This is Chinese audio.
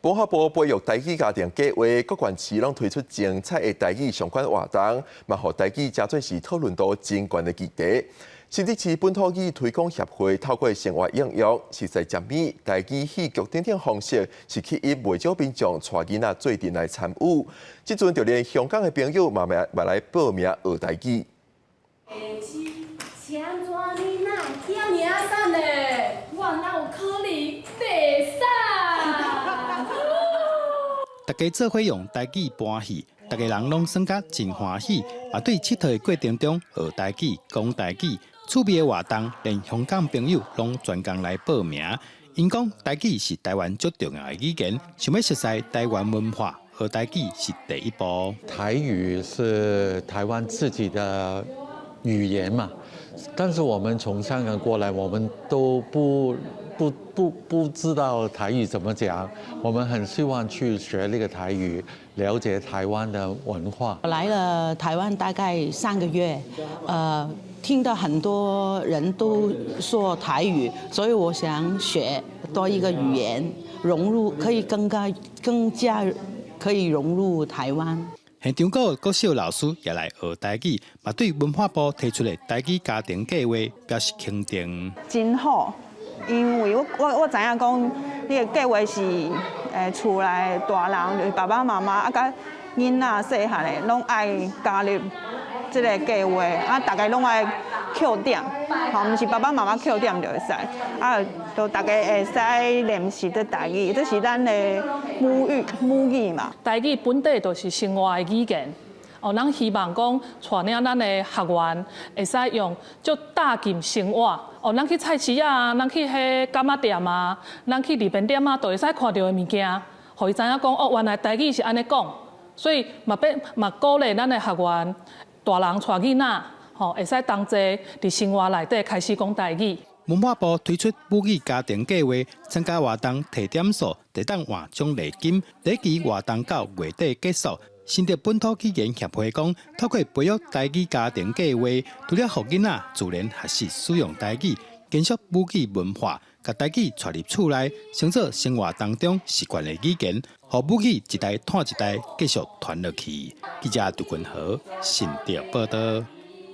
文化部培育台语家庭计划，各县市拢推出精彩的台语相关活动，嘛，互台语真做是讨论度真悬的议题。新竹市本土语推广协会透过生活应用、实际节目、台语戏剧等等方式，是吸引未少民众带囡仔做阵来参与。即阵就连香港的朋友嘛来报名学台语。大家做伙用台语搬戏，大家人拢算甲真欢喜，也对佚佗的过程中学台语、讲台语，趣味的活动，连香港朋友拢专工来报名。因讲台语是台湾最重要的语言，想要熟悉台湾文化，学台语是第一步。台语是台湾自己的语言嘛，但是我们从香港过来，我们都不知道台语怎么讲，我们很希望去学那个台语，了解台湾的文化。我来了台湾大概3个月，听到很多人都说台语，所以我想学多一个语言，融入可以更加可以融入台湾。现场个国小老师也来学台语，嘛对文化部提出的台语家庭计划表示肯定。真好。因为我知影讲，你个计划是厝内大人，就是爸爸妈妈啊，甲囡仔细汉的，拢爱加入这个计划，啊，大家拢爱扣点，吼，毋是爸爸妈妈扣点就会使，啊，就大家会使练习这台语，这是咱的母语嘛。台语本地就是生活的语言。咱希望讲带领咱的学员会使用足大金生活。咱去菜市啊，咱去迄柑仔店啊，咱去利便店啊，都会使看到的物件，互伊知影讲原来台语是安尼讲。所以嘛鼓励咱的学员大人带囡仔，会使同齐伫生活内底开始讲台语。文化部推出母语家庭计划，参加活动提点数，得当换奖励金。第一期活动到月底结束。新竹本土语言协会讲，透过培育台语家庭计划，除了互囡仔自然学习使用台语，继续母语文化，甲台语带入厝内，成做生活当中习惯的语言，互母语一代传一代，继续传落去。记者杜君豪，新竹报道。